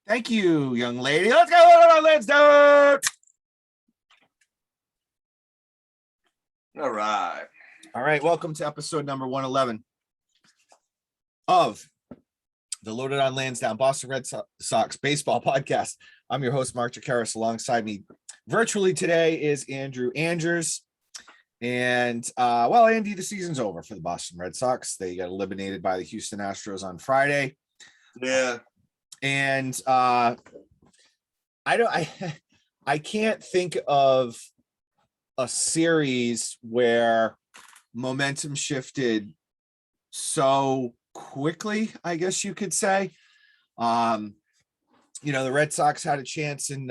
Thank you, young lady. Let's go on Lansdowne. All right. All right. Welcome to episode number 111 of the Loaded on Lansdowne Boston Red Sox baseball podcast. I'm your host, Mark Jacaris. Alongside me virtually today is Andrew Andrews. And, Andy, the season's over for the Boston Red Sox. They got eliminated by the Houston Astros on Friday. Yeah. And I can't think of a series where momentum shifted so quickly, I guess you could say. The Red Sox had a chance in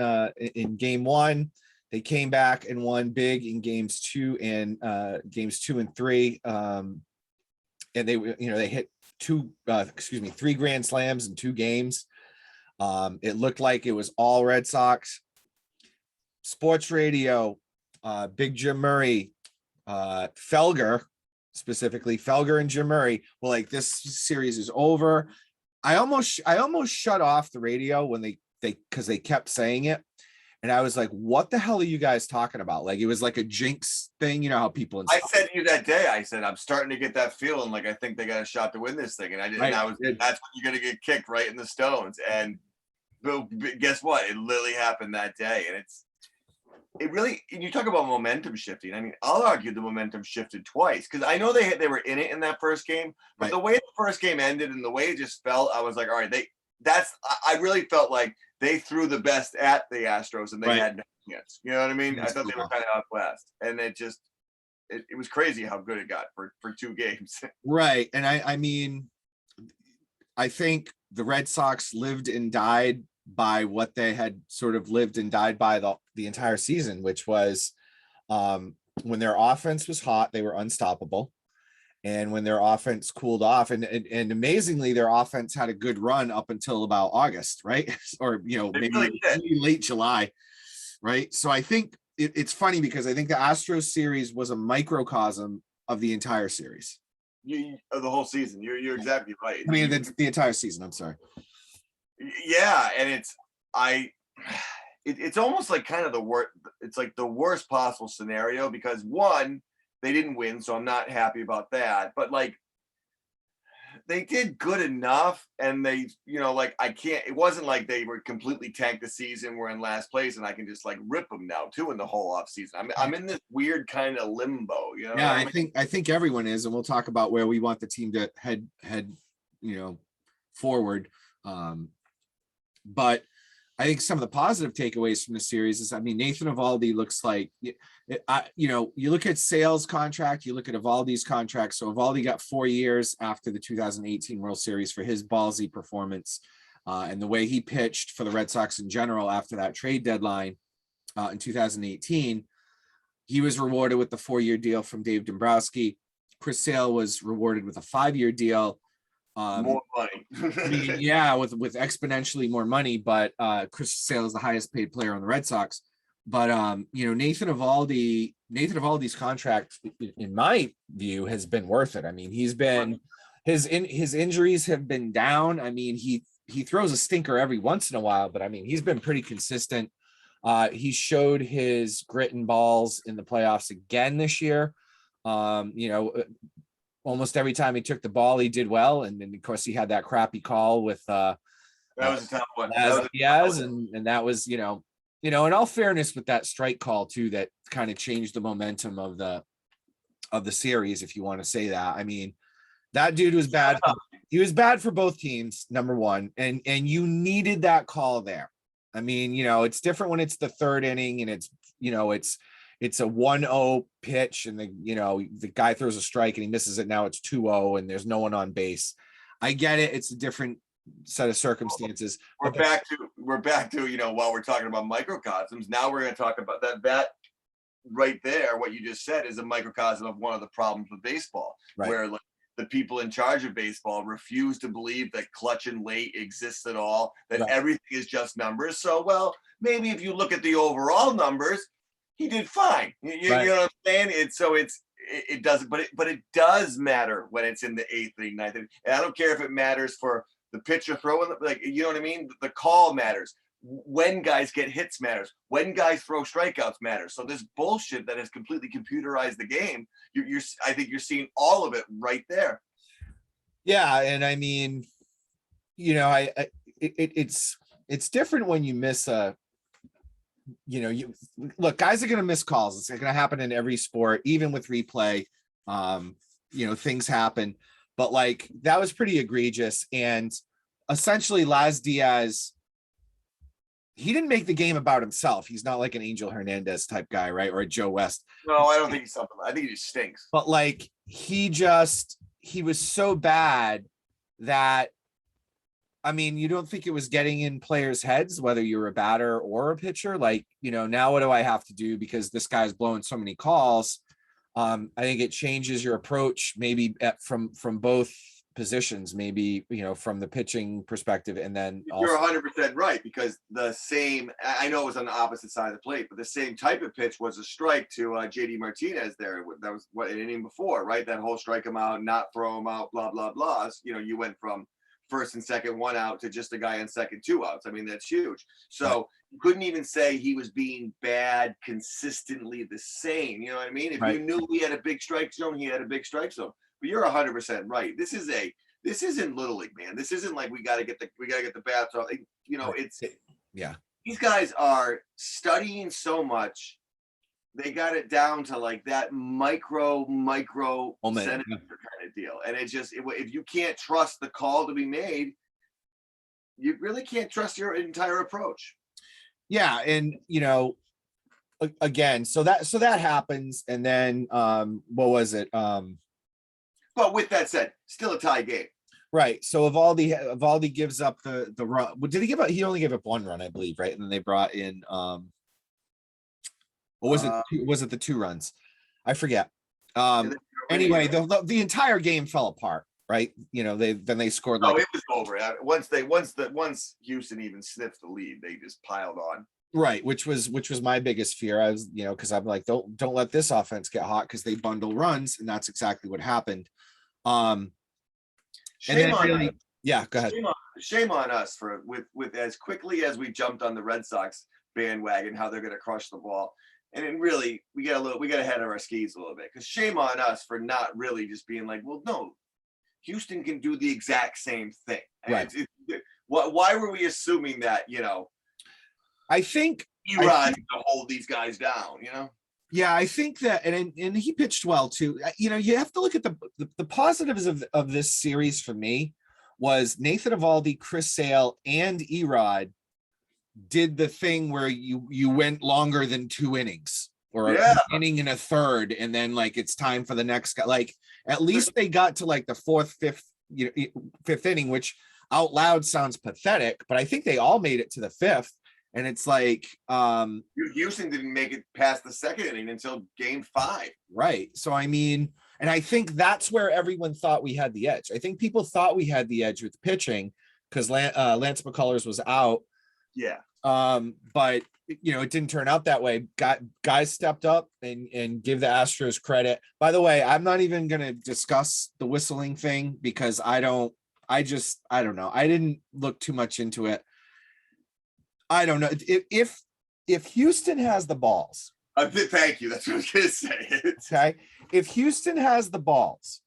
game one. They came back and won big in games two and 3. And they hit three grand slams in 2 games. It looked like it was all Red Sox. Sports radio, Big Jim Murray, Felger and Jim Murray were like, this series is over. I almost shut off the radio when because they kept saying it. And I was like, what the hell are you guys talking about? Like, it was like a jinx thing. You know how people. I said to you that day, I said, I'm starting to get that feeling. Like, I think they got a shot to win this thing. And that's when you're going to get kicked right in the stones. And guess what? It literally happened that day. And you talk about momentum shifting. I mean, I'll argue the momentum shifted twice because I know they were in it in that first game, but the way the first game ended and the way it just felt, I was like, all right, I really felt like they threw the best at the Astros and they had no chance. You know what I mean? I thought they were kind of outclassed, and it was crazy how good it got for 2 games. Right. And I think the Red Sox lived and died by what they had sort of lived and died by the entire season, which was when their offense was hot, they were unstoppable. And when their offense cooled off, and amazingly, their offense had a good run up until about August, right? Or, maybe late July, right? So I think it's funny because I think the Astros series was a microcosm of the entire series. Of the whole season. You're exactly right. I mean, the entire season, I'm sorry. Yeah, and it's almost like kind of the worst. It's like the worst possible scenario because one, they didn't win, so I'm not happy about that. But like, they did good enough, and they, it wasn't like they were completely tanked the season. We're in last place, and I can just like rip them now too in the whole off season. I'm in this weird kind of limbo, Yeah, I think everyone is, and we'll talk about where we want the team to head, forward. But I think some of the positive takeaways from the series is, Nathan Eovaldi looks like, you look at Sale's contract, you look at Eovaldi's contract. So Eovaldi got 4 years after the 2018 World Series for his ballsy performance and the way he pitched for the Red Sox in general after that trade deadline in 2018. He was rewarded with the 4-year deal from Dave Dombrowski. Chris Sale was rewarded with a 5-year deal. More money. with exponentially more money, but Chris Sale is the highest paid player on the Red Sox. But Nathan Eovaldi's contract, in my view, has been worth it. He's been his injuries have been down. He throws a stinker every once in a while, but he's been pretty consistent. He showed his grit and balls in the playoffs again this year. Almost every time he took the ball, he did well. And then, of course, he had that crappy call with that was a tough one. And that was, in all fairness, with that strike call too, that kind of changed the momentum of the series, if you want to say that. That dude was bad. He was bad for both teams, number one, and you needed that call there. It's different when it's the 3rd inning and it's a 1-0 pitch and the guy throws a strike and he misses it. Now it's 2-0 and there's no one on base. I get it. It's a different set of circumstances. We're back to, while we're talking about microcosms, now we're going to talk about that right there. What you just said is a microcosm of one of the problems with baseball, where like the people in charge of baseball refuse to believe that clutch and late exists at all, that everything is just numbers. So, maybe if you look at the overall numbers, he did fine. You know what I'm saying? It doesn't, but it does matter when it's in the 8th inning, 9th inning. And I don't care if it matters for the pitcher throwing, like, you know what I mean? The call matters. When guys get hits matters. When guys throw strikeouts matters. So this bullshit that has completely computerized the game, I think you're seeing all of it right there. Yeah, and I mean, it's different when you miss you look, guys are going to miss calls. It's going to happen in every sport, even with replay. Things happen, but like that was pretty egregious. And essentially, Laz Diaz, he didn't make the game about himself. He's not like an Angel Hernandez type guy, right? Or a Joe West. No, I don't think he's something. I think he just stinks. But like he was so bad that, I mean, you don't think it was getting in players' heads, whether you're a batter or a pitcher? Like, now what do I have to do because this guy's blowing so many calls? I think it changes your approach, maybe from both positions, maybe, from the pitching perspective. And then you're 100% right, because I know it was on the opposite side of the plate, but the same type of pitch was a strike to JD Martinez there. That was what an inning before, right? That whole strike him out, not throw him out, blah, blah, blah. You went from first and second 1 out to just a guy on second 2 outs. I mean, that's huge. So you couldn't even say he was being bad consistently the same. You know what I mean? If you knew he had a big strike zone, he had a big strike zone. But you're 100% right. This isn't Little League, man. This isn't like we gotta get the bats off. These guys are studying so much. They got it down to like that micro centimeter kind of deal. And if you can't trust the call to be made, you really can't trust your entire approach. Yeah. And, again, so that happens. And then, what was it? But with that said, still a tie game. Right. So Evaldi gives up the run. Did he give up? He only gave up 1 run, I believe. Right. And then they brought in, or was it? Was it the 2 runs? I forget. Anyway, the entire game fell apart. Right. They scored. It was over. Once Houston even sniffed the lead, they just piled on. Right, which was my biggest fear. I was, because I'm like, don't let this offense get hot because they bundle runs, and that's exactly what happened. Shame on us. Yeah, go ahead. Shame on us for with as quickly as we jumped on the Red Sox bandwagon, how they're going to crush the ball. And then really, we got ahead of our skis a little bit, because shame on us for not really just being like, well, no, Houston can do the exact same thing. Right. Why were we assuming that, I think Erod to hold these guys down, Yeah, I think that, and he pitched well too. You have to look at the positives of this series for me was Nathan Evaldi, Chris Sale, and Erod did the thing where you went longer than 2 innings or an inning and a third, and then like it's time for the next guy. Like at least they got to like the 4th, 5th inning, which out loud sounds pathetic, but I think they all made it to the 5th. And it's like Houston didn't make it past the 2nd inning until game 5. Right. So I mean, and I think that's where everyone thought we had the edge. I think people thought we had the edge with pitching because Lance McCullers was out. Yeah. But it didn't turn out that way. Guys stepped up and give the Astros credit. By the way, I'm not even gonna discuss the whistling thing because I don't know. I didn't look too much into it. I don't know if Houston has the balls. Thank you. That's what I was going to say. Okay. If Houston has the balls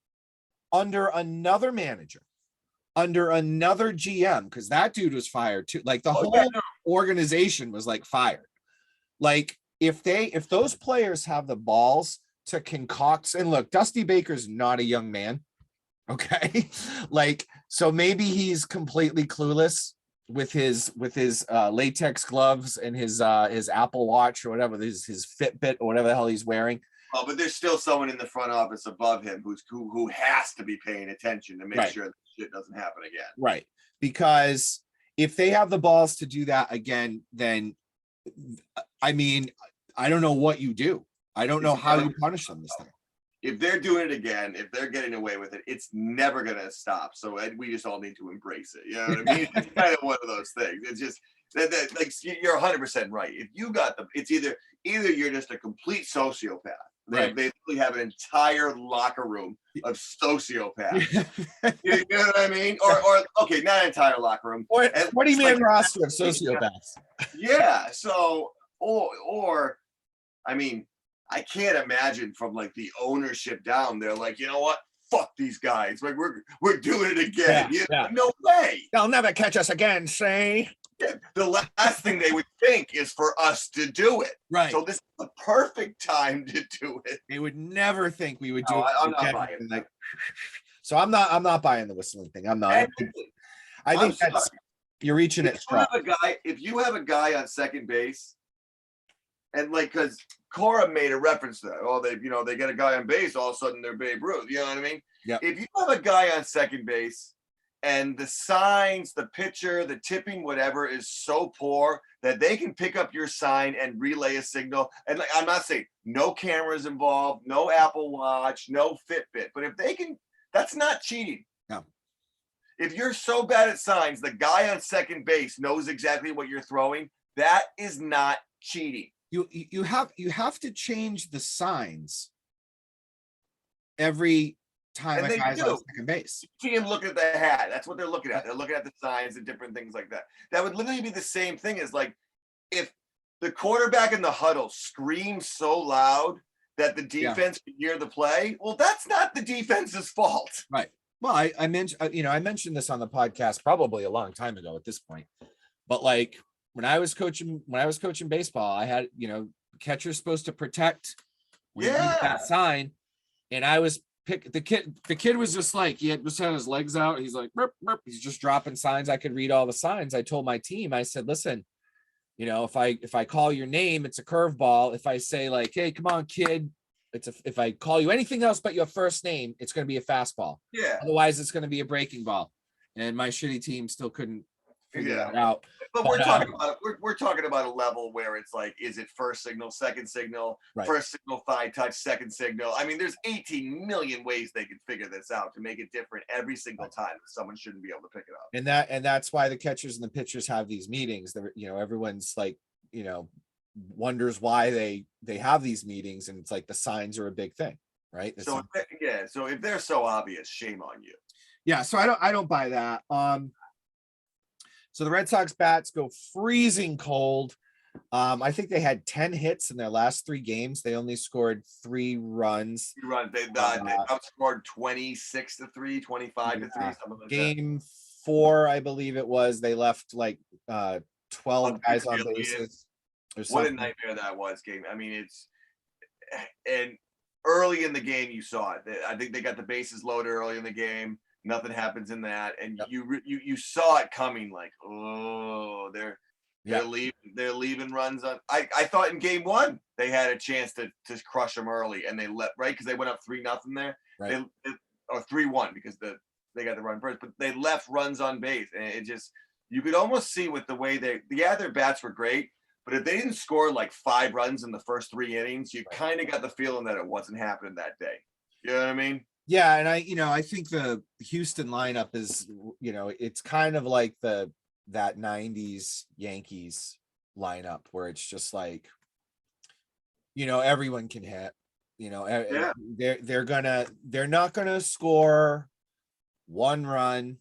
under another manager, under another GM, because that dude was fired too. Like the whole organization was like fired. Like if those players have the balls to concoct, and look, Dusty Baker's not a young man. Okay. Like, so maybe he's completely clueless with his latex gloves and his Apple Watch or whatever, his Fitbit or whatever the hell he's wearing. Oh, but there's still someone in the front office above him who has to be paying attention to make sure that shit doesn't happen again. Right. Because if they have the balls to do that again, then I mean, I don't know what you do. I don't know how you punish them this time. If they're doing it again, if they're getting away with it, it's never going to stop. So we just all need to embrace it. You know what I mean? It's kind of one of those things. It's just that like you're 100% right. If you got them, it's either you're just a complete sociopath They literally have an entire locker room of sociopaths. You know what I mean? Or okay, not an entire locker room. Or 20-man roster of sociopaths. Yeah. So or I mean, I can't imagine from like the ownership down. They're like, you know what? Fuck these guys. Like we're doing it again. No way. They'll never catch us again, say. The last thing they would think is for us to do it. Right. So this is the perfect time to do it. They would never think we would do it. I'm not buying like, so I'm not buying the whistling thing. I'm not. I think that's you're reaching it. If you have a guy on second base, and like because Cora made a reference to that. Oh, they get a guy on base, all of a sudden they're Babe Ruth. You know what I mean? Yeah. If you have a guy on second base and the signs, the pitcher, the tipping, whatever is so poor that they can pick up your sign and relay a signal. And like, I'm not saying no cameras involved, no Apple Watch, no Fitbit, but if they can, that's not cheating. No. If you're so bad at signs, the guy on second base knows exactly what you're throwing. That is not cheating. You have to change the signs every time a guy's on second base. You see him looking at the hat. That's what they're looking at. They're looking at the signs and different things like that. That would literally be the same thing as like if the quarterback in the huddle screams so loud that the defense can hear the play. Well, that's not the defense's fault. Right. Well, I mentioned this on the podcast probably a long time ago at this point, but like when I was coaching baseball, I had, catcher's supposed to protect that sign. And I was the kid was just like, he just had his legs out. He's like, burp, burp. He's just dropping signs. I could read all the signs. I told my team, I said, listen, if I call your name, it's a curveball. If I say like, hey, come on, kid, if I call you anything else but your first name, it's going to be a fastball. Yeah. Otherwise it's going to be a breaking ball. And my shitty team still couldn't figure that out. But we're talking about a level where it's like, is it first signal, second signal, first signal, thigh touch, second signal? I mean, there's 18 million ways they could figure this out to make it different every single time. Someone shouldn't be able to pick it up. And that's why the catchers and the pitchers have these meetings. Everyone's like, wonders why they have these meetings, and it's like the signs are a big thing, right? So if they're so obvious, shame on you. Yeah, so I don't buy that. So the Red Sox bats go freezing cold. I think they had 10 hits in their last 3 games. They only scored 3 runs. They outscored 26-3, 25-3, something like Game 4, I believe it was. They left like 12 guys on bases. What a nightmare that was, game. I mean, and early in the game you saw it. I think they got the bases loaded early in the game. Nothing happens in that, and you saw it coming. Like, oh, they're leaving runs on. I thought in game 1 they had a chance to crush them early, and they because they went up 3-0 there, or 3-1 because they got the run first, but they left runs on base, and it just you could almost see with the way their bats were great, but if they didn't score like 5 runs in the first 3 innings, you kind of got the feeling that it wasn't happening that day. You know what I mean? Yeah, and I think the Houston lineup is, it's kind of like that 90s Yankees lineup where it's just like, everyone can hit. They're not gonna score 1 run.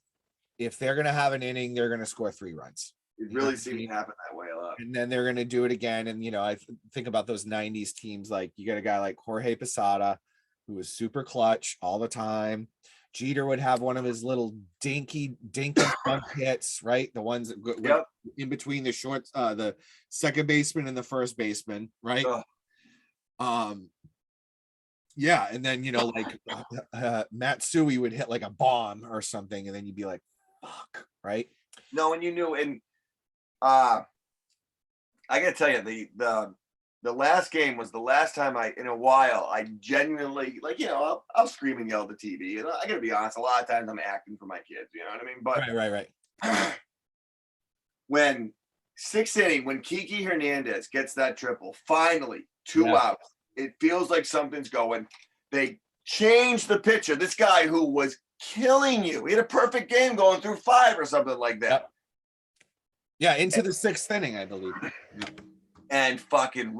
If they're gonna have an inning, they're gonna score 3 runs. It really seemed to happen that way a lot. And then they're gonna do it again. And I think about those 90s teams, like you got a guy like Jorge Posada, who was super clutch all the time. Jeter would have one of his little dinky dunk hits, right? The ones that go in between the shorts, the second baseman and the first baseman, right? Yeah, and then like Matsui would hit like a bomb or something, and then you'd be like, "Fuck!" Right? No, and you knew, and I gotta tell you, the last game was the last time in a while I genuinely I'll scream and yell at the TV, and I gotta be honest, a lot of times I'm acting for my kids, you know what I mean? But right. When 6th inning, when Kiki Hernandez gets that triple, finally 2 outs, it feels like something's going. They changed the pitcher. This guy who was killing you, he had a perfect game going through 5 or something like that. Yeah, into the 6th inning, I believe. And fucking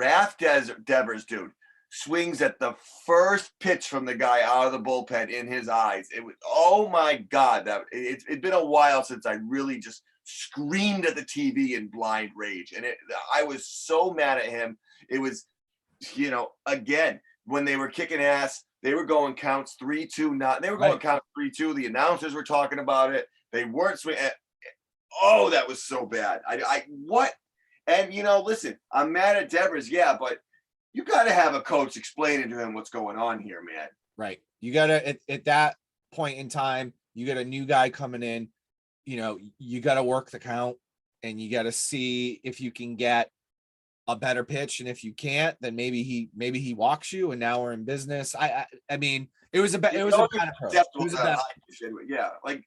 Devers, dude, swings at the first pitch from the guy out of the bullpen in his eyes. It was, oh my God, it's been a while since I really just screamed at the TV in blind rage. And I was so mad at him. It was, again, when they were kicking ass, they were going counts 3-2, they were going count 3-2. The announcers were talking about it. They weren't swinging. Oh, that was so bad. What? And, listen, I'm mad at Devers. Yeah, but you got to have a coach explaining to him what's going on here, man. Right. You got to, at that point in time, you got a new guy coming in, you got to work the count and you got to see if you can get a better pitch. And if you can't, then maybe he walks you and now we're in business. I mean, it was a bad approach. Yeah. Like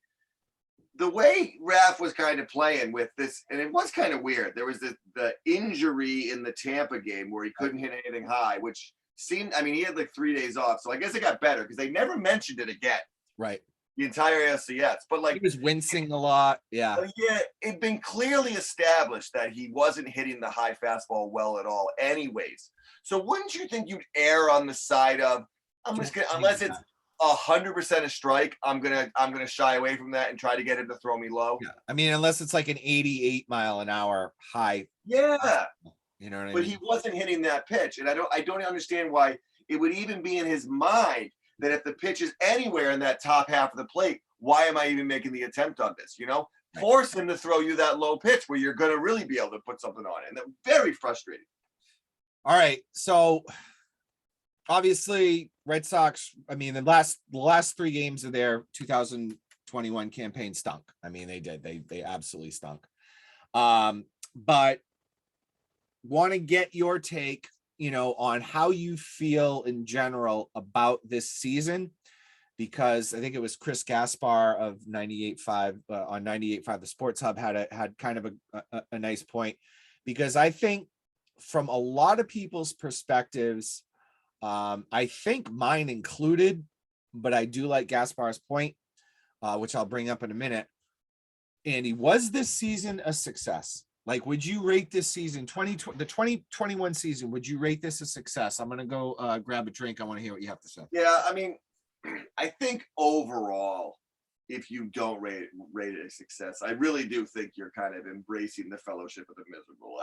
the way Raph was kind of playing with this, and it was kind of weird. There was the injury in the Tampa game where he couldn't hit anything high, which seemed, he had like 3 days off. So I guess it got better because they never mentioned it again. Right. The entire ALCS. But like he was wincing a lot. Yeah. Yeah. It'd been clearly established that he wasn't hitting the high fastball well at all anyways. So wouldn't you think you'd err on the side of, unless it's 100% a strike, I'm gonna shy away from that and try to get him to throw me low. Yeah. Unless it's like an 88-mile-an-hour high. Yeah. You know what I mean? But he wasn't hitting that pitch. And I don't understand why it would even be in his mind that if the pitch is anywhere in that top half of the plate, why am I even making the attempt on this? Force him to throw you that low pitch where you're gonna really be able to put something on it. And they're very frustrating. All right. So obviously Red Sox, the last 3 games of their 2021 campaign stunk. They did. They absolutely stunk. But want to get your take, on how you feel in general about this season, because I think it was Chris Gaspar of 98.5 on 98.5 the Sports Hub had kind of a nice point, because I think from a lot of people's perspectives, I think mine included, but I do like Gaspar's point, which I'll bring up in a minute. Andy, was this season a success? Like, would you rate this season, the 2021 season, would you rate this a success? I'm going to go grab a drink. I want to hear what you have to say. Yeah, I think overall, if you don't rate it a success, I really do think you're kind of embracing the fellowship of the miserable.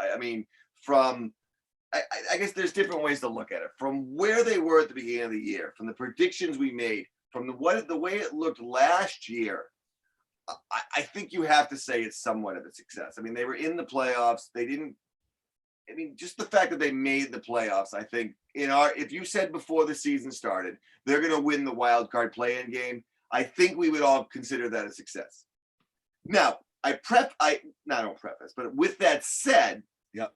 I guess there's different ways to look at it. From where they were at the beginning of the year, from the predictions we made, from the way it looked last year, I think you have to say it's somewhat of a success. They were in the playoffs. They didn't. Just the fact that they made the playoffs, I think if you said before the season started, they're going to win the wild card play-in game, I think we would all consider that a success. Now, I don't preface, but with that said, yep,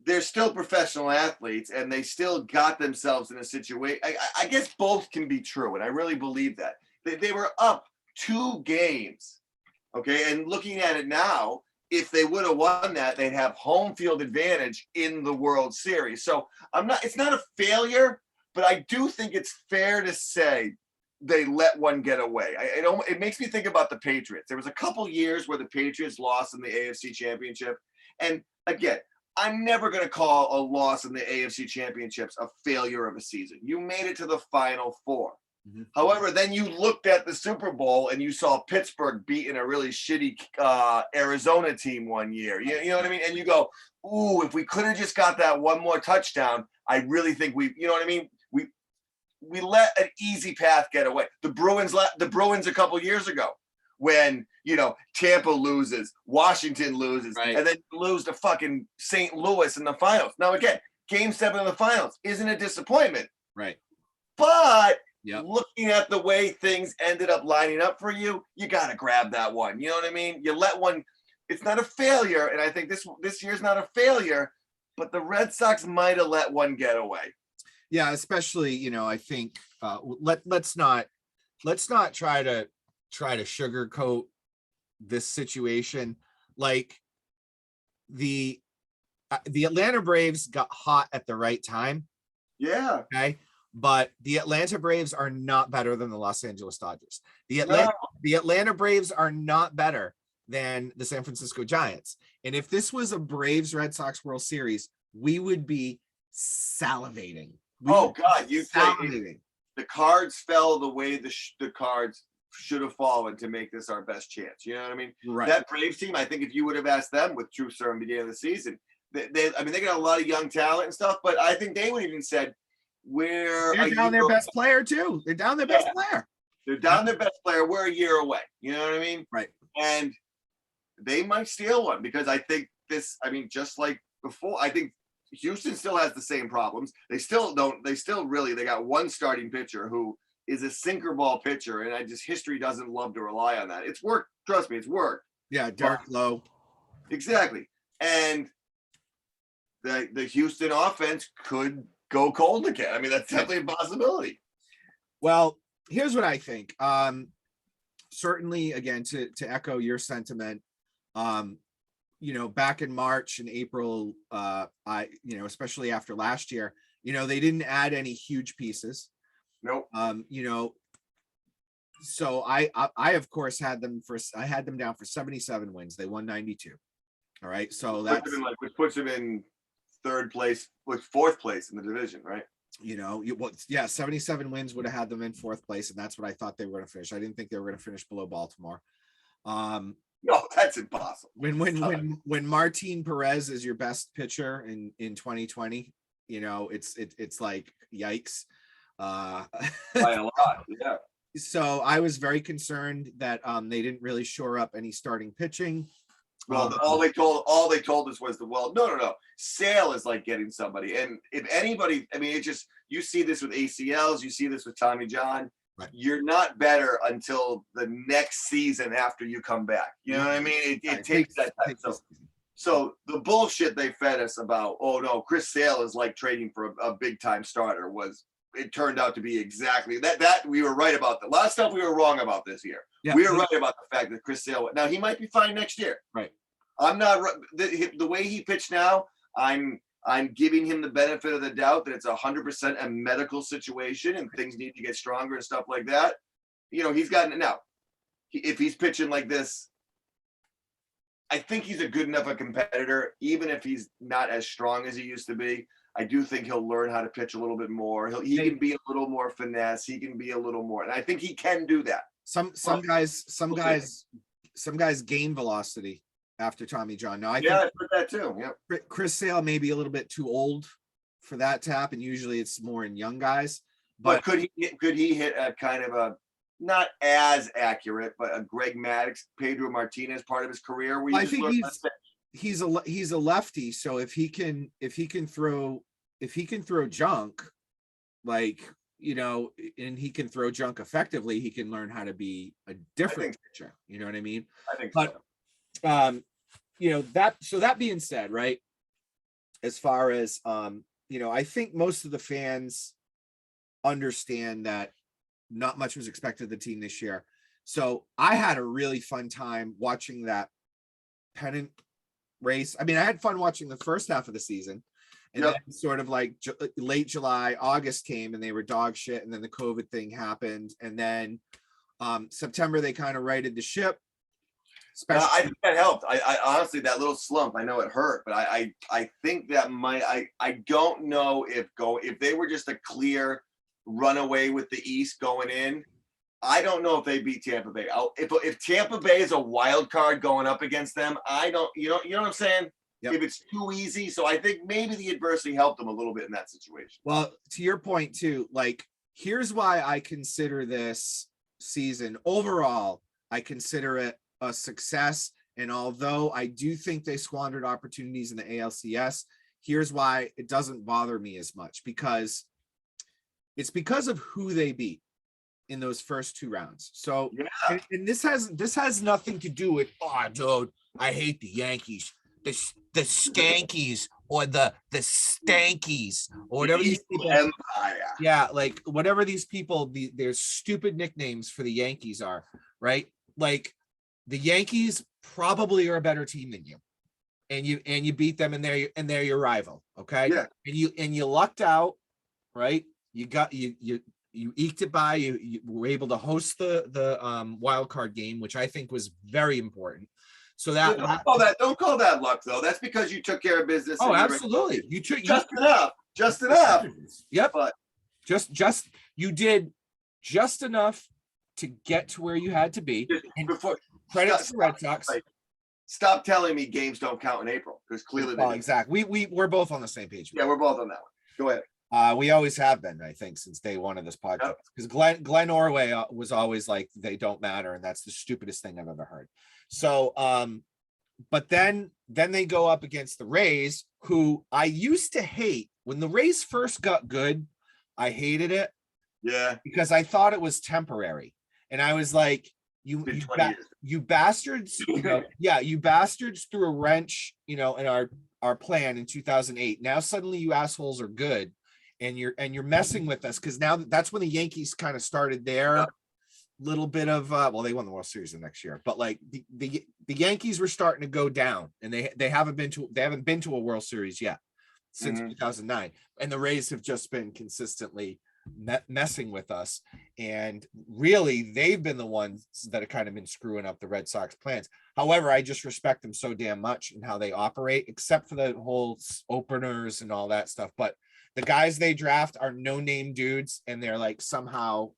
they're still professional athletes and they still got themselves in a situation. I guess both can be true. And I really believe that they were up 2 games. Okay. And looking at it now, if they would have won that, they'd have home field advantage in the World Series. So it's not a failure, but I do think it's fair to say they let one get away. It makes me think about the Patriots. There was a couple years where the Patriots lost in the AFC Championship. And again, I'm never going to call a loss in the AFC Championships a failure of a season. You made it to the Final Four. Mm-hmm. However, then you looked at the Super Bowl and you saw Pittsburgh beating a really shitty Arizona team one year. You know what I mean? And you go, ooh, if we could have just got that one more touchdown, I really think we let an easy path get away. The Bruins a couple years ago, when Tampa loses, Washington loses, right, and then you lose to fucking St. Louis in the finals. Now again, Game 7 of the finals isn't a disappointment, right? But looking at the way things ended up lining up for you, you got to grab that one. You know what I mean? You let one. It's not a failure, and I think this year's not a failure, but the Red Sox might have let one get away. Yeah, especially I think let's not try to sugarcoat this situation. Like the Atlanta Braves got hot at the right time. Yeah. Okay. But the Atlanta Braves are not better than the Los Angeles Dodgers. The Atlanta Braves are not better than the San Francisco Giants. And if this was a Braves Red Sox World Series, we would be salivating. Oh God, you think salivating. The cards fell the way the cards should have fallen to make this our best chance. You know what I mean? Right. That Braves team, I think if you would have asked them with true certain beginning of the season, they got a lot of young talent and stuff, but I think they would even said, they're down their best player too. They're down their best player. They're down their best player. We're a year away. You know what I mean? Right. And they might steal one because I think just like before, I think Houston still has the same problems. They got one starting pitcher who is a sinker ball pitcher. And history doesn't love to rely on that. It's worked. Trust me, it's worked. Yeah. Derek Lowe. Exactly. And the Houston offense could go cold again. I mean, that's definitely a possibility. Well, here's what I think. Certainly, again, to echo your sentiment, back in March and April, especially after last year, they didn't add any huge pieces. Nope. So I of course had them down for 77 wins. They won 92. All right. So which puts them in third place, with fourth place in the division, right? 77 wins would have had them in fourth place, and that's what I thought they were going to finish. I didn't think they were going to finish below Baltimore. No, that's impossible. When Martin Perez is your best pitcher in 2020, it's like yikes. By a lot, yeah. So I was very concerned that they didn't really shore up any starting pitching. Well, all they told us was no. Sale is like getting somebody, and if anybody, you see this with ACLs, you see this with Tommy John. Right. You're not better until the next season after you come back. You know what I mean? It takes that time. So the bullshit they fed us about, oh no, Chris Sale is like trading for a big time starter it turned out to be exactly that we were right about. A lot of stuff we were wrong about this year. Yeah. We were right about the fact that Chris Sale, now he might be fine next year. Right. I'm not the way he pitched now. I'm giving him the benefit of the doubt that it's 100% a medical situation and things need to get stronger and stuff like that. He's gotten it now. If he's pitching like this, I think he's a good enough a competitor, even if he's not as strong as he used to be. I do think he'll learn how to pitch a little bit more. He can be a little more finesse. He can be a little more, and I think he can do that. Some guys gain velocity after Tommy John. Now I think I've heard that too. Yeah, Chris Sale may be a little bit too old for that to happen. Usually it's more in young guys. But could he hit a kind of a not as accurate, but a Greg Maddux, Pedro Martinez part of his career? Where I think he's a lefty, so if he can throw junk, and he can throw junk effectively, he can learn how to be a different pitcher. You know what I mean? I think so. That being said, right, as far as I think most of the fans understand that not much was expected of the team this year. So I had a really fun time watching that pennant race. I had fun watching the first half of the season, and then sort of like late July, August came and they were dog shit. And then the COVID thing happened. And then September, they kind of righted the ship. I think that helped. I honestly, that little slump, I know it hurt, but I think that I don't know if they were just a clear runaway with the East going in. I don't know if they beat Tampa Bay. If Tampa Bay is a wild card going up against them, I don't, you know what I'm saying? Yep. If it's too easy. So I think maybe the adversity helped them a little bit in that situation. Well, to your point too, here's why I consider this season overall, I consider it a success. And although I do think they squandered opportunities in the ALCS, here's why it doesn't bother me as much, because it's because of who they beat in those first two rounds. So, and this has nothing to do with, oh, dude, I hate the Yankees, the Skankies, or the Stankies, or whatever these people. Empire. Yeah, whatever these people, their stupid nicknames for the Yankees are, right? The Yankees probably are a better team than you, and you beat them, and they're your rival. Okay, yeah, and you lucked out, right? You eked it by. You were able to host the wild card game, which I think was very important. So don't call that luck though. That's because you took care of business. Oh, absolutely. You took just enough just enough. Yep. But just you did just enough to get to where you had to be. And before credit to the Red Sox. Stop telling me games don't count in April, because clearly they do. Exactly. We're both on the same page. Yeah, we're both on that one. Go ahead. We always have been, I think, since day one of this podcast. Because Glenn Orway was always like, they don't matter, and that's the stupidest thing I've ever heard. So, but then they go up against the Rays, who I used to hate. When the Rays first got good, I hated it. Yeah. Because I thought it was temporary. And I was like, you bastards, you bastards threw a wrench, in our plan in 2008. Now suddenly you assholes are good, and you're messing with us, because now that's when the Yankees kind of started their little bit of well, they won the World Series the next year, but like the Yankees were starting to go down, and they haven't been to a World Series yet since 2009, and the Rays have just been consistently messing with us, and really they've been the ones that have kind of been screwing up the Red Sox plans. However, I just respect them so damn much and how they operate, except for the whole openers and all that stuff. But the guys they draft are no-name dudes, and they're like somehow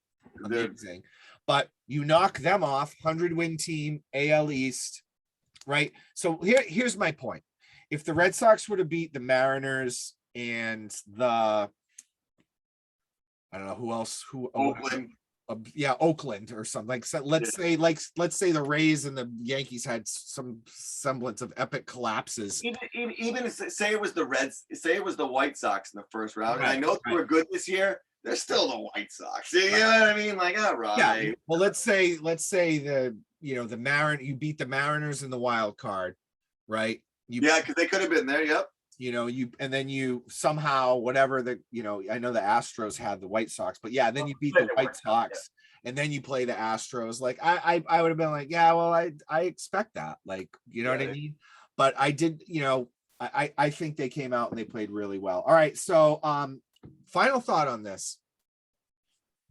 amazing. But you knock them off, 100-win team, AL East, right? So here's my point. If the Red Sox were to beat the Mariners and the I don't know who else. Oakland. Oakland or something. Like, so let's say the Rays and the Yankees had some semblance of epic collapses. Even say it was the Reds, say it was the White Sox in the first round. Right, and I know they were good this year. They're still the White Sox. You know what I mean? Like, all right. Yeah. Well, let's say the the Mariners, you beat the Mariners in the wild card, right? Because they could have been there. Yep. And then you somehow, whatever I know the Astros had the White Sox, but then you beat the White Sox, and then you play the Astros. Like I would have been like, well, I expect that, like, what I mean? But I did, I think they came out and they played really well. All right. So, final thought on this,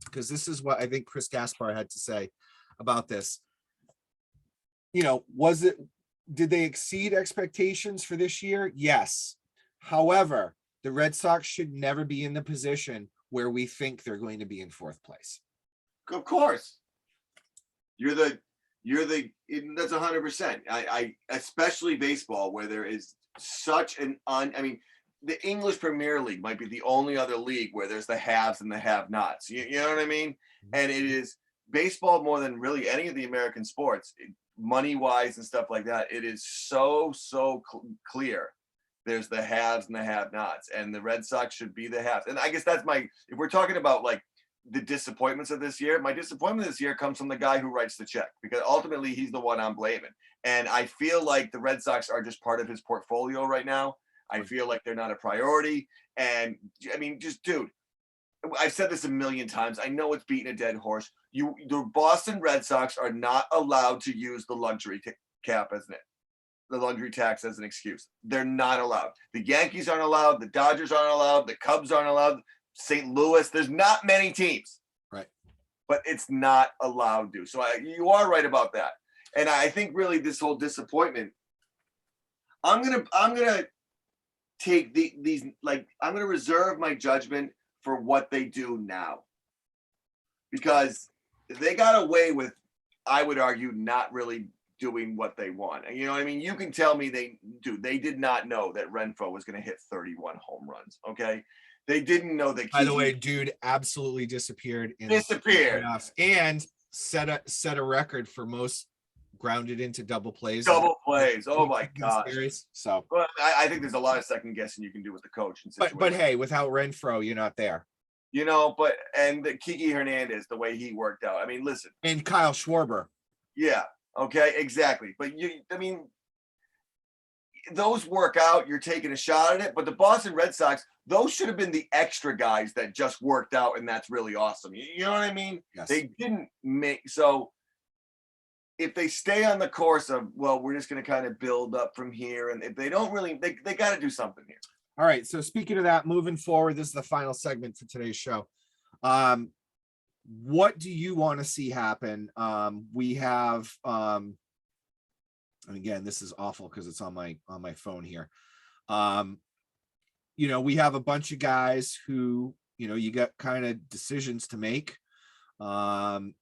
because this is what I think Chris Gaspar had to say about this. Did they exceed expectations for this year? Yes. However, the Red Sox should never be in the position where we think they're going to be in fourth place. Of course. That's 100%. I especially baseball, where there is such the English Premier League might be the only other league where there's the haves and the have-nots. You know what I mean? And it is baseball, more than really any of the American sports, money-wise and stuff like that, it is so clear. There's the haves and the have-nots, and the Red Sox should be the haves. And I guess that's if we're talking about like the disappointments of this year, my disappointment this year comes from the guy who writes the check, because ultimately he's the one I'm blaming. And I feel like the Red Sox are just part of his portfolio right now. I feel like they're not a priority. And dude, I've said this a million times. I know it's beating a dead horse. The Boston Red Sox are not allowed to use the luxury cap, isn't it? The luxury tax as an excuse. They're not allowed. The Yankees aren't allowed. The Dodgers aren't allowed. The Cubs aren't allowed. St. Louis. There's not many teams. Right. But it's not allowed to. So you are right about that. And I think really this whole disappointment, I'm gonna take these I'm gonna reserve my judgment for what they do now, because they got away with, I would argue, not really doing what they want. You know what I mean? You can tell me they did not know that Renfroe was going to hit 31 home runs. Okay. They didn't know that. By the way, dude absolutely disappeared and set a record for most grounded into double plays. Oh my God. So I think there's a lot of second guessing you can do with the coach. But hey, without Renfroe, you're not there. And Kiki Hernandez, the way he worked out. I mean, listen. And Kyle Schwarber. Yeah. Okay. Exactly. But those work out. You're taking a shot at it. But the Boston Red Sox, those should have been the extra guys that just worked out, and that's really awesome. You know what I mean? Yes. They didn't make so. If they stay on the course of, well, we're just going to kind of build up from here, and if they don't really, they got to do something here. All right. So speaking of that, moving forward, this is the final segment for today's show. What do you want to see happen? We have, and again, this is awful because it's on my phone here. we have a bunch of guys who, you got kind of decisions to make. Who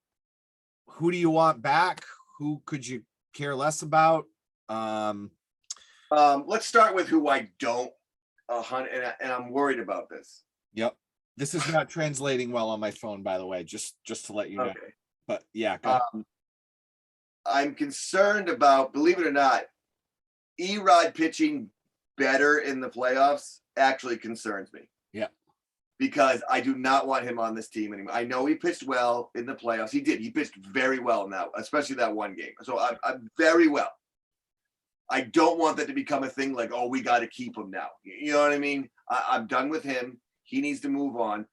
do you want back? Who could you care less about? Let's start with who I don't, and I'm worried about this. Yep. This is not translating well on my phone, by the way, just to let you know. Okay. But yeah, go ahead. I'm concerned about, believe it or not, Erod pitching better in the playoffs actually concerns me. Yeah. Because I do not want him on this team anymore. I know he pitched well in the playoffs. He did. He pitched very well in that, especially that one game. So I'm very well. I don't want that to become a thing like, oh, we got to keep him now. You know what I mean? I'm done with him. He needs to move on.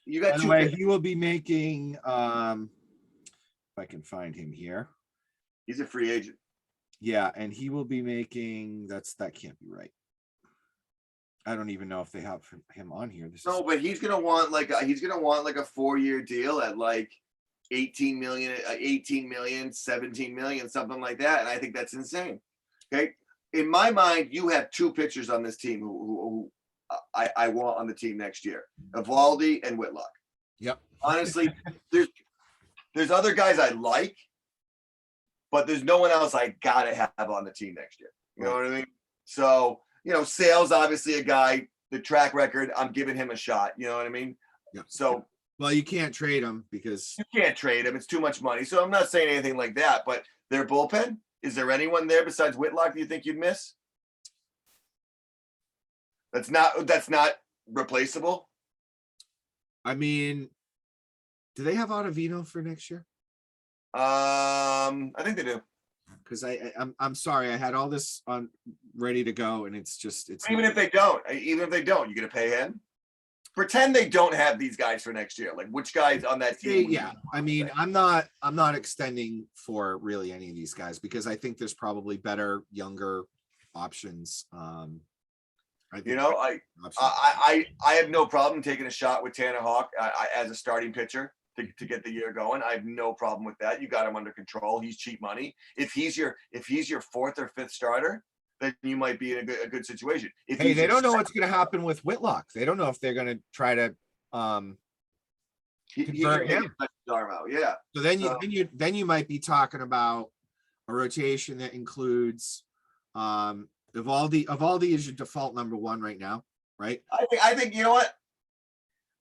You got By the way, he will be making, if I can find him here. He's a free agent. Yeah, and he will be making, that can't be right. I don't even know if they have him on here. But he's gonna want like a 4-year deal at like 18 million, 17 million, something like that. And I think that's insane. Okay. In my mind, you have two pitchers on this team who I want on the team next year: Evaldi and Whitlock. Yep. Honestly, there's other guys I like, but there's no one else I gotta have on the team next year. You know what I mean? So, Sale's obviously a guy, the track record, I'm giving him a shot. You know what I mean? Yeah. So, well, you can't trade him because you can't trade him. It's too much money. So I'm not saying anything like that, but their bullpen, is there anyone there besides Whitlock that you think you'd miss? That's not replaceable. I mean, do they have Ottavino for next year? I think they do. Because I'm sorry, I had all this on ready to go, and it's even if they don't, you're gonna pay him. Pretend they don't have these guys for next year. Like, which guys on that team? Yeah, I mean, I'm not extending for really any of these guys because I think there's probably better younger options. I have no problem taking a shot with Tanner Hawk as a starting pitcher to get the year going. I have no problem with that. You got him under control. He's cheap money. If he's your fourth or fifth starter, then you might be in a good situation. They don't know what's going to happen with Whitlock. They don't know if they're going to try to convert him. Yeah. So then you might be talking about a rotation that includes Evaldi is your default number one right now, right? I think you know what?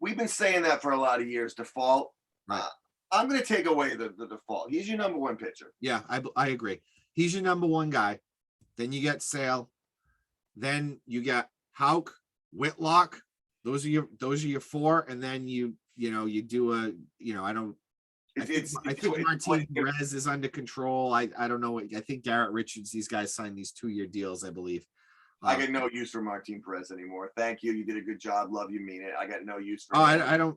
We've been saying that for a lot of years. Default. Right. I'm going to take away the default. He's your number one pitcher. Yeah, I agree. He's your number one guy. Then you get Sale. Then you got Houck, Whitlock. Those are your four. And then you do a, I think Martin Perez is under control. I don't know. I think Garrett Richards, these guys signed these 2-year deals, I believe. I got no use for Martin Perez anymore. Thank you. You did a good job. Love you. Mean it. I got no use for him.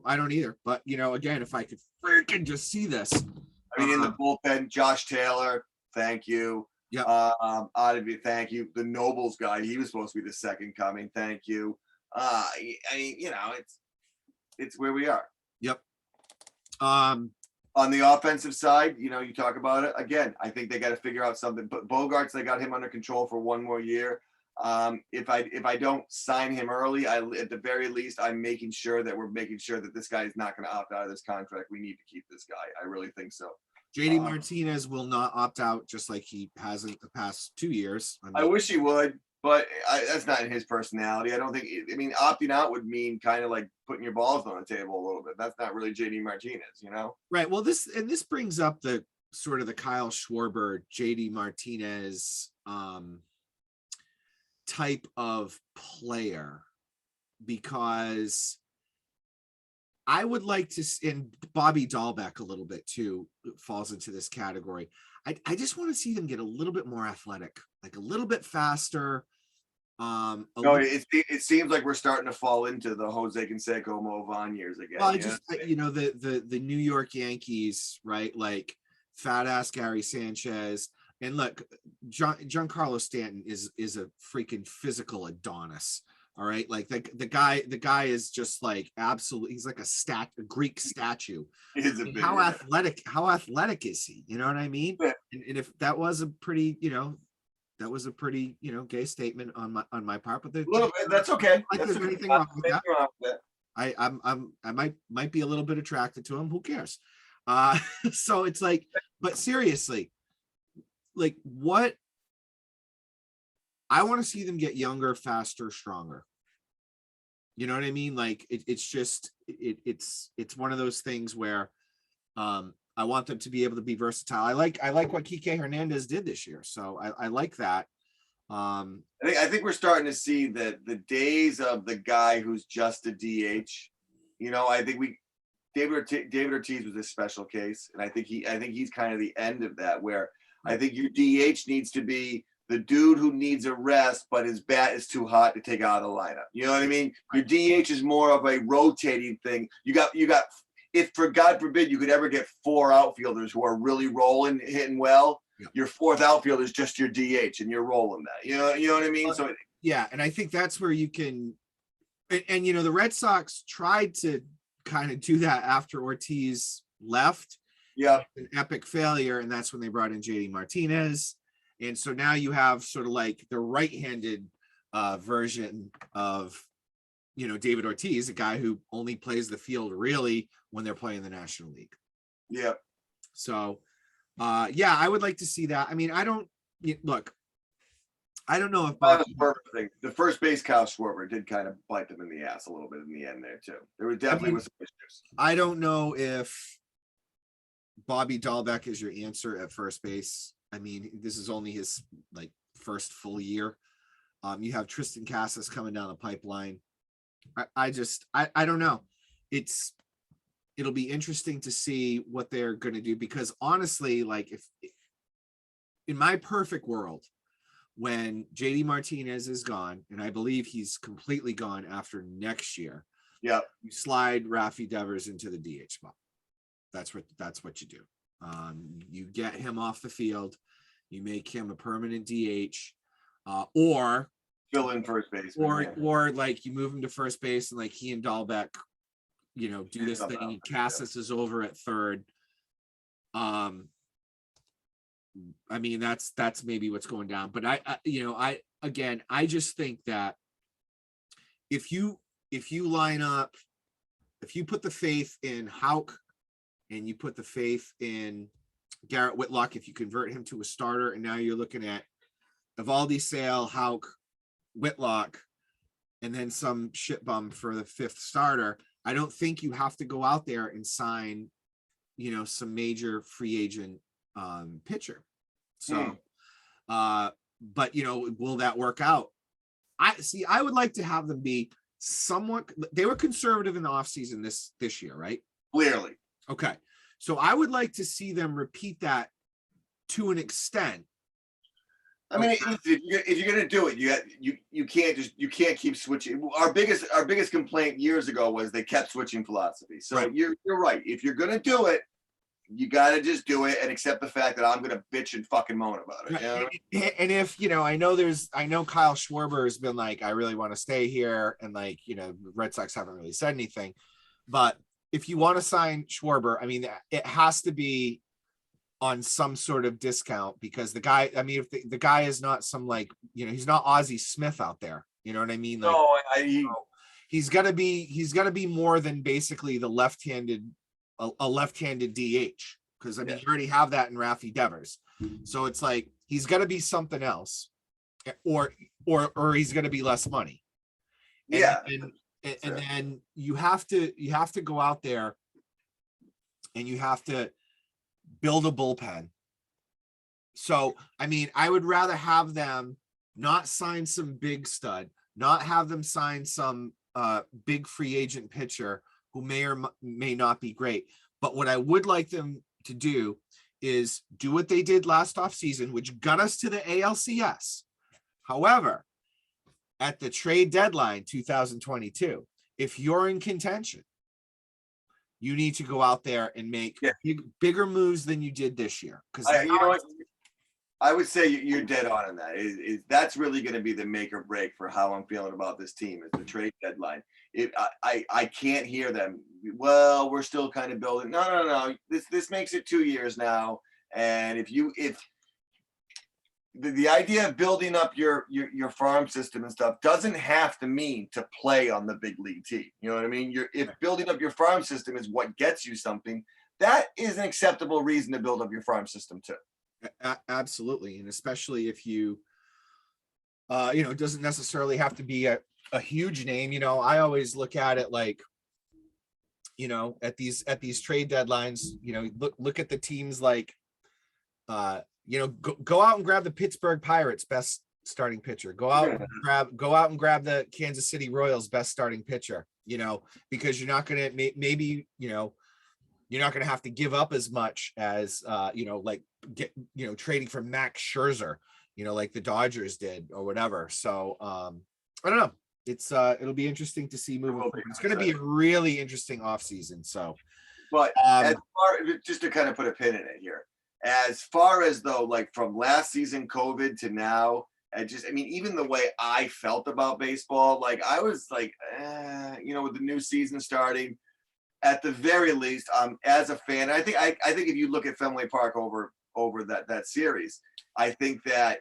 I don't either. But again, if I could freaking just see this. I mean, in the bullpen, Josh Taylor, thank you. Yeah. Ottavino, thank you. The Nobles guy, he was supposed to be the second coming. Thank you. I mean, it's where we are. Yep. On the offensive side, you talk about it again. I think they got to figure out something. But Bogarts, they got him under control for one more year. If I don't sign him early, at the very least, we're making sure that this guy is not going to opt out of this contract. We need to keep this guy. I really think so. JD Martinez will not opt out, just like he hasn't the past 2 years. I wish he would, but that's not in his personality. I don't think. I mean, opting out would mean kind of like putting your balls on the table a little bit. That's not really JD Martinez, Right. Well, this brings up the sort of the Kyle Schwarber, JD Martinez type of player, because I would like to, and Bobby Dahlbeck a little bit too falls into this category. I just want to see them get a little bit more athletic, like a little bit faster. It seems like we're starting to fall into the Jose Canseco, Mo Vaughn years again. Well, the New York Yankees, right? Like fat ass Gary Sanchez. And look, Giancarlo Stanton is a freaking physical Adonis. All right. Like the guy is just like absolutely, he's like a Greek statue. How athletic is he? You know what I mean? Yeah. And if that was a pretty, that was a pretty, gay statement on my part, but A little bit. That's okay. like That's there's okay. anything wrong with Nothing that. wrong with that. I might be a little bit attracted to him. Who cares? So it's like, but seriously, like what I want to see them get younger, faster, stronger. You know what I mean? Like it's just it's one of those things where I want them to be able to be versatile. I like what Kike Hernandez did this year, so I like that. I think we're starting to see the days of the guy who's just a DH. I think David Ortiz was a special case, and I think he's kind of the end of that, where I think your DH needs to be the dude who needs a rest, but his bat is too hot to take out of the lineup. You know what I mean? Your DH is more of a rotating thing. You got if for God forbid you could ever get 4 outfielders who are really rolling, hitting well, your 4th outfielder is just your DH, and you're rolling that. You know what I mean? So yeah, and I think that's where you can, and the Red Sox tried to kind of do that after Ortiz left. Yeah, an epic failure, and that's when they brought in JD Martinez. And so now you have sort of like the right-handed version of, David Ortiz, a guy who only plays the field really when they're playing the National League. Yeah. So, yeah, I would like to see that. I mean, I don't know if the first base Kyle Schwarber did kind of bite them in the ass a little bit in the end there too. There was definitely some issues. I don't know if Bobby Dahlbeck is your answer at first base. I mean, this is only his first full year. You have Tristan Casas coming down the pipeline. I don't know. It'll be interesting to see what they're going to do, because honestly, like if in my perfect world, when JD Martinez is gone, and I believe he's completely gone after next year, yeah, you slide Rafi Devers into the DH spot. That's what you do. You get him off the field, you make him a permanent DH, or fill in first base, or like you move him to first base, and like he and Dahlbeck, do this thing, and Casas is over at third. I mean, that's maybe what's going down, but I just think that if you line up, if you put the faith in Houck and you put the faith in Garrett Whitlock, if you convert him to a starter, and now you're looking at Evaldi Sale, Houck, Whitlock, and then some shit bum for the 5th starter, I don't think you have to go out there and sign, some major free agent pitcher. So, but will that work out? I would like to have them be somewhat. They were conservative in the offseason this year, right? Clearly. Okay. So I would like to see them repeat that to an extent. I mean, if you're gonna do it, you can't keep switching. Our biggest complaint years ago was they kept switching philosophy. So right. You're right. If you're gonna do it, you gotta just do it and accept the fact that I'm gonna bitch and fucking moan about it. And if I know Kyle Schwarber has been like, I really want to stay here, and the Red Sox haven't really said anything, but if you want to sign Schwarber, I mean, it has to be on some sort of discount, because the guy, I mean, if the guy is not some he's not Ozzie Smith out there, you know what I mean? He's got to be more than basically a left-handed DH, because I mean, you already have that in Rafi Devers. So it's like he's got to be something else, or he's going to be less money. And then you have to go out there and you have to build a bullpen. So, I mean, I would rather have them not sign some big stud, not have them sign some big free agent pitcher who may or may not be great. But what I would like them to do is do what they did last offseason, which got us to the ALCS. However, at the trade deadline 2022, if you're in contention, you need to go out there and make bigger moves than you did this year. Because I would say you're dead on in that. That's really going to be the make or break for how I'm feeling about this team, is the trade deadline. I can't hear them. Well, we're still kind of building. No. This makes it 2 years now, and if the idea of building up your farm system and stuff doesn't have to mean to play on the big league team. You know what I mean? If building up your farm system is what gets you something, that is an acceptable reason to build up your farm system too. Absolutely. And especially if you, it doesn't necessarily have to be a huge name. I always look at it like, at these trade deadlines, look at the teams like, go out and grab the Pittsburgh Pirates best starting pitcher. Go out and grab the Kansas City Royals best starting pitcher, because you're not going to maybe, you're not going to have to give up as much as, trading for Max Scherzer, like the Dodgers did or whatever. So I don't know. It'll be interesting to see moving forward. It's going to be a really interesting offseason. So, but just to kind of put a pin in it here, as far as though, like from last season COVID to now, even the way I felt about baseball, like I was like, with the new season starting, at the very least, as a fan, I think if you look at Fenway Park over that series, I think that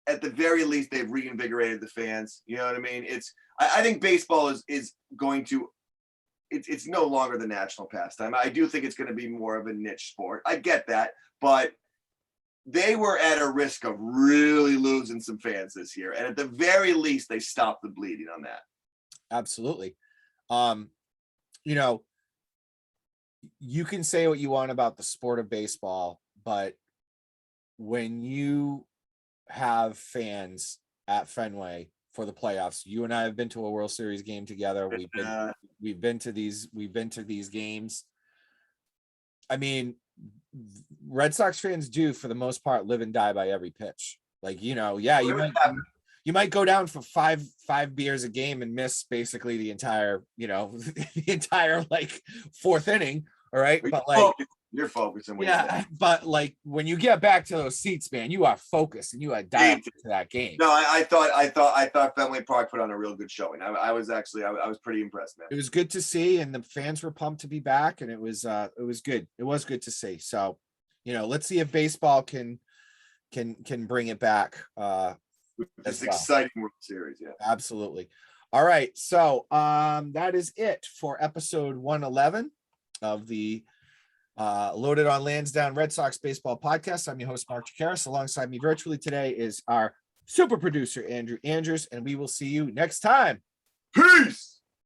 at the very least they've reinvigorated the fans. You know what I mean? I think baseball is going to. It's no longer the national pastime. I do think it's going to be more of a niche sport. I get that, but they were at a risk of really losing some fans this year, and at the very least, they stopped the bleeding on that. Absolutely. You can say what you want about the sport of baseball, but when you have fans at Fenway for the playoffs, you and I have been to a World Series game together. We've been to these games. I mean, Red Sox fans do, for the most part, live and die by every pitch. Like, you might go down for five beers a game and miss basically the entire, the entire like fourth inning. All right. But like, you're focusing. But like when you get back to those seats, man, you are focused and you are dialed into that game. No, I thought Fenway Park put on a real good showing. I was pretty impressed, man. It was good to see, and the fans were pumped to be back, and it was good. It was good to see. So, let's see if baseball can bring it back. This exciting World Series, yeah. Absolutely. All right. So that is it for episode 111 of the Loaded on Lansdowne Red Sox Baseball Podcast. I'm your host, Mark Chikaris. Alongside me virtually today is our super producer, Andrew Andrews, and we will see you next time. Peace.